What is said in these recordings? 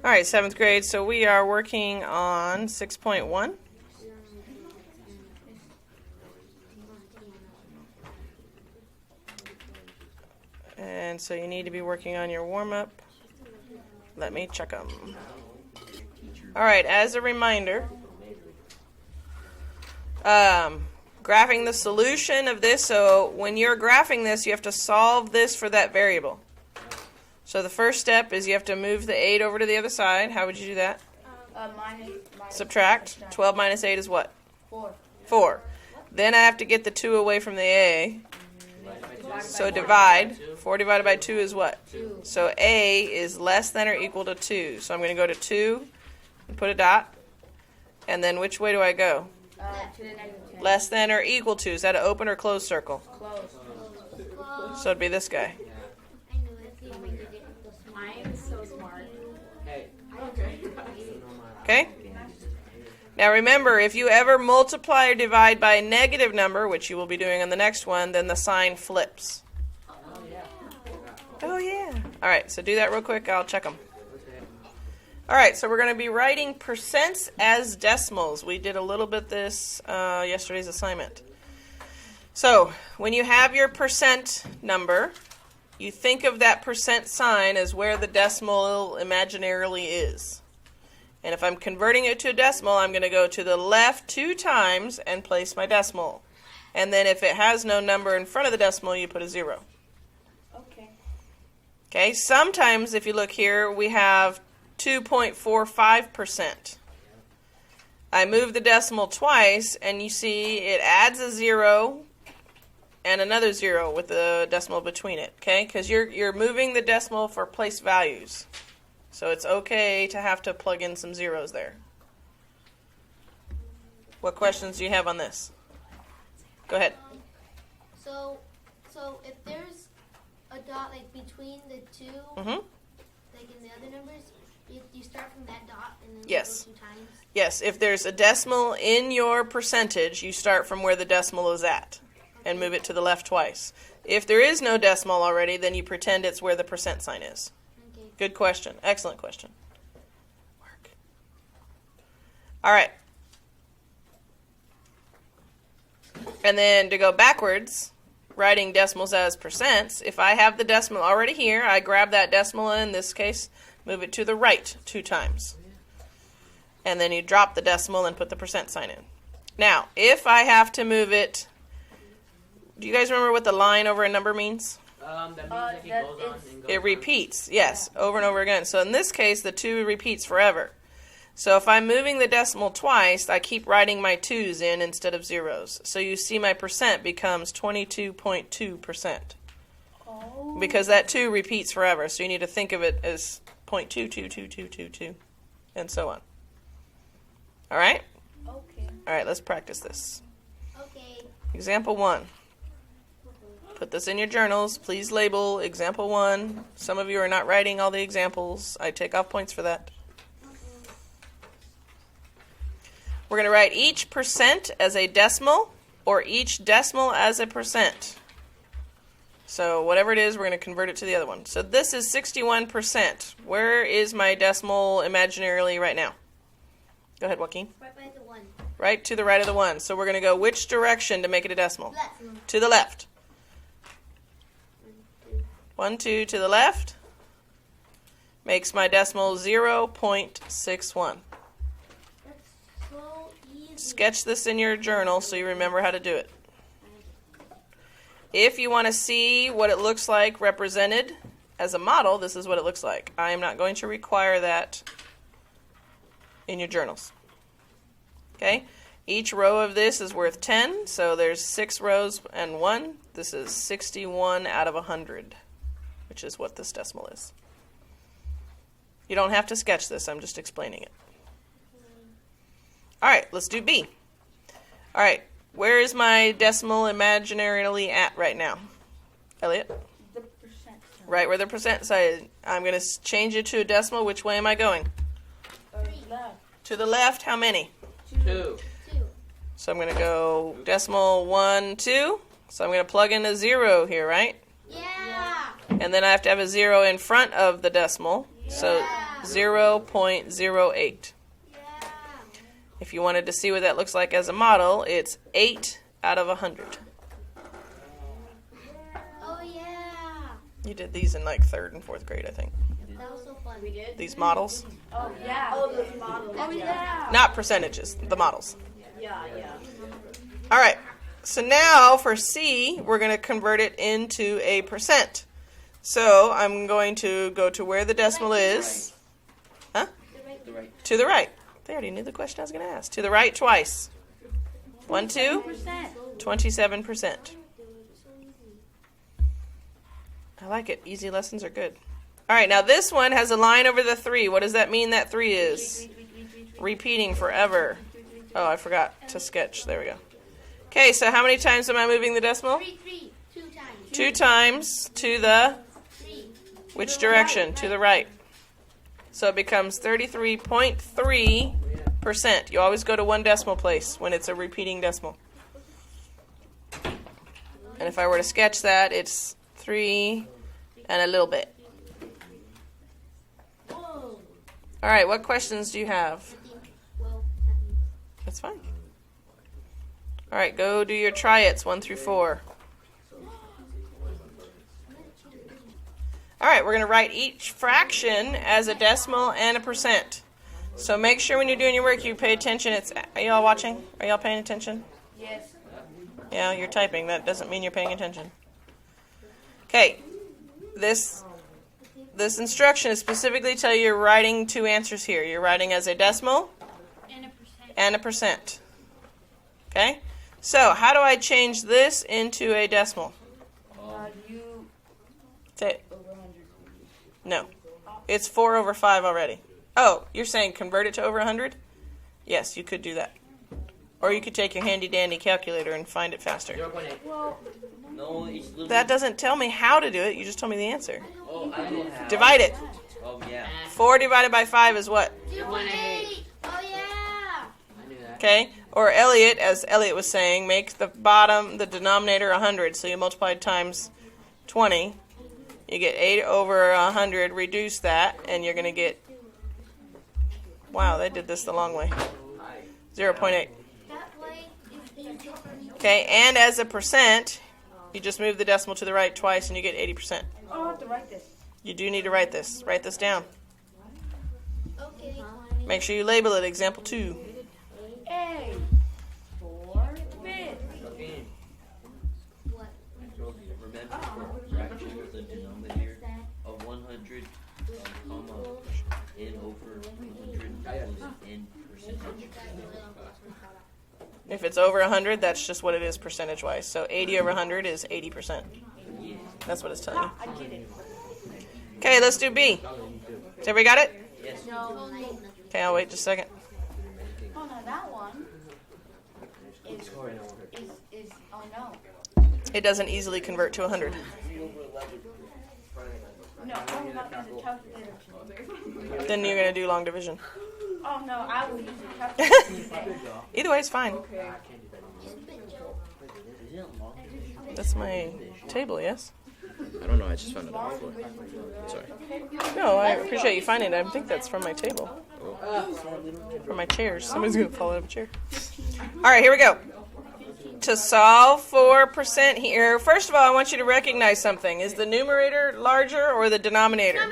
All right, 7th grade, so we are working on 6.1. And so you need to be working on your warm-up. Let me check them. All right, as a reminder, graphing the solution of this. So when you're graphing this, you have to solve this for that variable. So the first step is you have to move the 8 over to the other side. How would you do that? Minus Subtract. 12 minus 8 is what? 4. 4. Then I have to get the 2 away from the A. So divide. 4 divided by 2 is what? 2. So A is less than or equal to 2. So I'm going to go to 2 and put a dot. And then which way do I go? To the negative 10. Less than or equal to. Is that an open or closed circle? Close. So it'd be this guy. I'm so smart. Okay? Now remember, if you ever multiply or divide by a negative number, which you will be doing on the next one, then the sign flips. Oh yeah. All right, so do that real quick. I'll check them. All right, so we're going to be writing percents as decimals. We did a little bit this yesterday's assignment. So when you have your percent number, you think of that percent sign as where the decimal imaginarily is. And if I'm converting it to a decimal, I'm going to go to the left 2 times and place my decimal. And then if it has no number in front of the decimal, you put a 0. Okay. Okay, sometimes if you look here, we have 2.45%. I move the decimal twice, and you see it adds a 0 and another 0 with the decimal between it, okay? Because you're moving the decimal for place values. So it's okay to have to plug in some zeros there. What questions do you have on this? Go ahead. So if there's a dot like between the 2, Mm-hmm. like in the other numbers, you start from that dot and then Yes. go 2 times. Yes, if there's a decimal in your percentage, you start from where the decimal is at and move it to the left twice. If there is no decimal already, then you pretend it's where the percent sign is. Okay. Good question. Excellent question. Work. All right. And then to go backwards, writing decimals as percents, if I have the decimal already here, I grab that decimal in this case, move it to the right 2 times. And then you drop the decimal and put the percent sign in. Now, if I have to move it, do you guys remember what the line over a number means? That means that it goes on and goes It on. repeats, yes, over and over again. So in this case, the 2 repeats forever. So if I'm moving the decimal twice, I keep writing my 2's in instead of zeros. So you see my percent becomes 22.2%. Oh. Because that 2 repeats forever. So you need to think of it as 0.2222222, and so on. All right? Okay. All right, let's practice this. Okay. Example 1. Put this in your journals. Please label example 1. Some of you are not writing all the examples. I take off points for that. We're going to write each percent as a decimal or each decimal as a percent. So whatever it is, we're going to convert it to the other one. So this is 61%. Where is my decimal imaginarily right now? Go ahead, Joaquin. Right by the 1. Right to the right of the 1. So we're going to go which direction to make it a decimal? Left. To the left. 1, 2. 1, 2 to the left makes my decimal 0.61. That's so easy. Sketch this in your journal so you remember how to do it. If you want to see what it looks like represented as a model, this is what it looks like. I am not going to require that in your journals. Okay? Each row of this is worth 10, so there's 6 rows and 1. This is 61 out of 100, which is what this decimal is. You don't have to sketch this, I'm just explaining it. All right, let's do B. All right, where is my decimal imaginarily at right now? Elliot? The percent sign. Right where the percent sign is. I'm going to change it to a decimal. Which way am I going? Left. To the left, how many? 2. 2. So I'm going to go decimal 1, 2. So I'm going to plug in a 0 here, right? Yeah. And then I have to have a 0 in front of the decimal. So 0.08. Yeah. If you wanted to see what that looks like as a model, it's 8 out of 100. Oh yeah. You did these in like 3rd and 4th grade, I think. That was so fun. We did. These models. Oh yeah. Oh, those models. Oh yeah. Not percentages, the models. Yeah, yeah. All right. So now for C, we're going to convert it into a percent. So I'm going to go to where the decimal is. Huh? The right. To the right. They already knew the question I was going to ask. To the right twice. 1, 2, 27%. I like it. Easy lessons are good. All right, now this one has a line over the 3. What does that mean that 3 is? Repeating forever. Oh, I forgot to sketch. There we go. Okay, so how many times am I moving the decimal? 3, 2 times. 2 times to the 3. which direction? To the right. So it becomes 33.3%. You always go to 1 decimal place when it's a repeating decimal. And if I were to sketch that, it's 3 and a little bit. Whoa. All right, what questions do you have? Well, That's fine. All right, go do your triads 1 through 4. All right, we're going to write each fraction as a decimal and a percent. So make sure when you're doing your work you pay attention. Are you all watching? Are y'all paying attention? Yes. Yeah, you're typing. That doesn't mean you're paying attention. Okay, this instruction is specifically tell you you're writing 2 answers here. You're writing as a decimal and a percent. Okay? So, how do I change this into a decimal? You Say, over 100. no. It's 4 over 5 already. Oh, you're saying convert it to over 100? Yes, you could do that. Or you could take your handy-dandy calculator and find it faster. 0.8. Well, No, it's literally. That doesn't tell me how to do it. You just told me the answer. Oh, I know how. Divide it. Oh, yeah. 4 divided by 5 is what? 2.8. Oh yeah. I knew that. Okay? Or Elliot, as Elliot was saying, make the denominator 100. So you multiply times 20. You get 8 over 100. Reduce that, and you're going to get... Wow, they did this the long way. 0.8. That way is easy for me. Okay, and as a percent, you just move the decimal to the right twice, and you get 80%. I'll have to write this. You do need to write this. Write this down. Okay. Make sure you label it example 2. A. 4 bits. Okay. What? So remember the fraction of the denominator of 100, comma, n over 100 was in percentage. If it's over 100, that's just what it is percentage-wise. So 80 over 100 is 80%. That's what it's telling you. I get it. Okay, let's do B. Has everybody got it? Yes. No. Okay, I'll wait just a second. Oh no, that one is oh no. It doesn't easily convert to 100. No, I'm not using a calculator. Then you're going to do long division. Oh no, I will use a calculator. Either way, it's fine. That's my table, yes? I don't know, I just found it on the floor. Sorry. No, I appreciate you finding it. I think that's from my table. From my chairs. Somebody's going to fall out of a chair. All right, here we go. To solve for percent here, first of all, I want you to recognize something. Is the numerator larger or the denominator?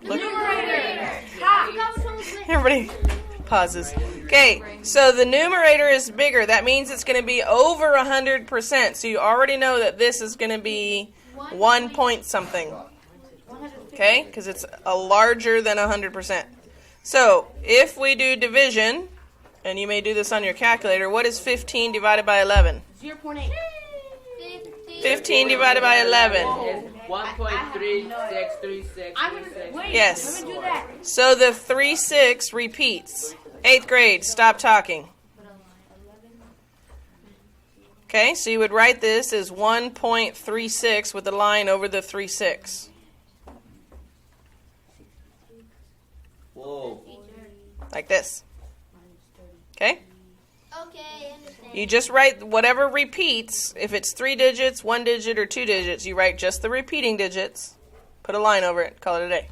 Look. Everybody pauses. Okay, so the numerator is bigger. That means it's going to be over 100%. So you already know that this is going to be 1 point something. Okay, because it's a larger than 100%. So if we do division, and you may do this on your calculator, what is 15 divided by 11? 0.8. 15 divided by 11. It's 1.3636. Wait, Yes. let me do that. So the 3/6 repeats. 8th grade, stop talking. Okay, so you would write this as 1.36 with a line over the 3/6. Whoa. Like this. Okay? Okay, understand. You just write whatever repeats. If it's 3 digits, 1 digit, or 2 digits, you write just the repeating digits, put a line over it, call it a day.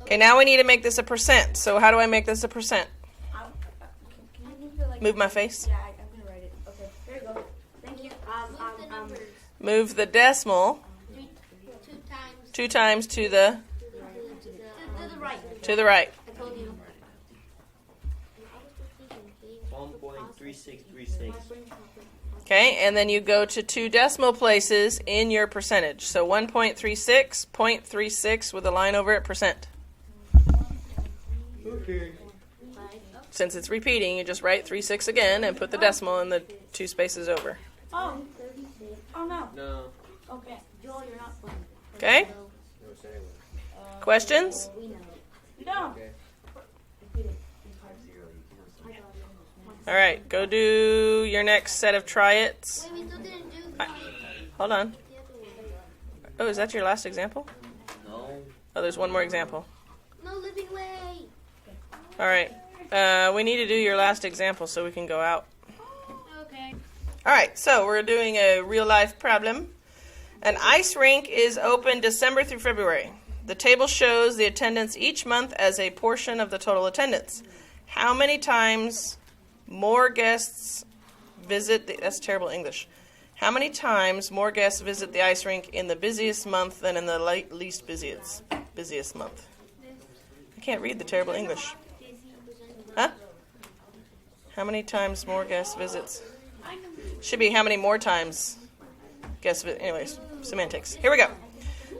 Okay, now we need to make this a percent. So how do I make this a percent? Can you move it like? Move my face. Yeah, I'm gonna write it. Okay, there you go. Thank you. Move the numbers. Move the decimal 2 times 2 times to the to the right. to the right. I told you. 1.3636. Okay, and then you go to 2 decimal places in your percentage. So 1.36, 0.36 with a line over it, percent. Since it's repeating, you just write 36 again and put the decimal in the 2 spaces over. Oh. Oh no. No. Okay. Joel, you're not playing. Okay? Questions? No. All right, go do your next set of triads. Wait, we still didn't do Hold on. the other one. Oh, is that your last example? No. Oh, there's one more example. No living way. All right. We need to do your last example so we can go out. Okay. All right, so we're doing a real-life problem. An ice rink is open December through February. The table shows the attendance each month as a portion of the total attendance. How many times more guests visit that's terrible English. How many times more guests visit the ice rink in the busiest month than in the least busiest month? I can't read the terrible English. Huh? How many times more guests visits? Should be how many more times guests visit. Anyways, semantics. Here we go.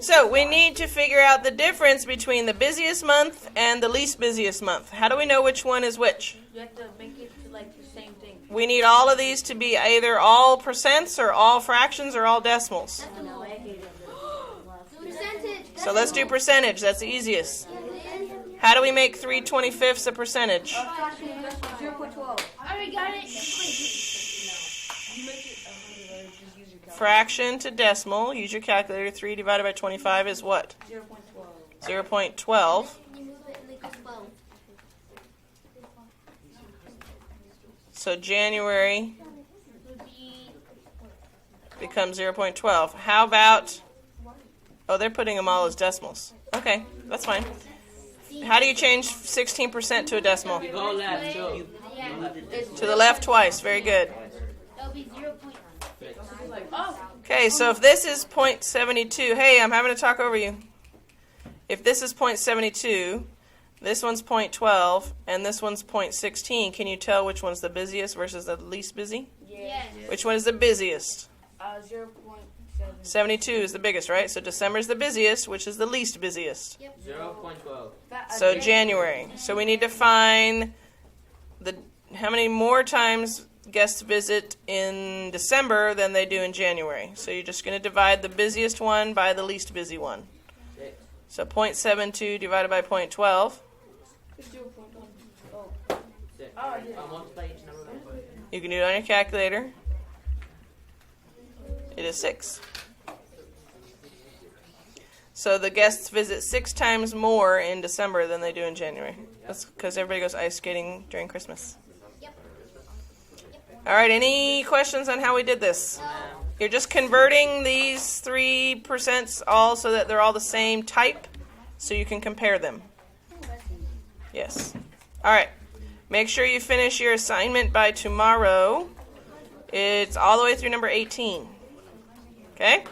So we need to figure out the difference between the busiest month and the least busiest month. How do we know which one is which? You have to make it to like the same thing. We need all of these to be either all percents or all fractions or all decimals. Percentage. So let's do percentage. That's the easiest. How do we make 3/25 a percentage? 0.12. I already got it. Fraction to decimal. Use your calculator. 3 divided by 25 is what? 0.12. 0.12. You move it and it goes 12. So January Would be becomes 0.12. How about... Oh, they're putting them all as decimals. Okay, that's fine. How do you change 16% to a decimal? Go left, Joe. To the left twice. Very good. that'll be 0. Okay, so if this is 0.72, hey, I'm having to talk over you. If this is 0.72, this one's 0.12, and this one's 0.16, can you tell which one's the busiest versus the least busy? Yes. Which one is the busiest? 0.7. 72 is the biggest, right? So December's the busiest, which is the least busiest. 0.12. So January. So we need to find how many more times guests visit in December than they do in January. So you're just going to divide the busiest one by the least busy one. So 0.72 divided by 0.12. You can do it on your calculator. It is 6. So the guests visit 6 times more in December than they do in January. That's because everybody goes ice skating during Christmas. All right, any questions on how we did this? You're just converting these 3% all so that they're all the same type so you can compare them. Yes. All right. Make sure you finish your assignment by tomorrow. It's all the way through number 18. Okay?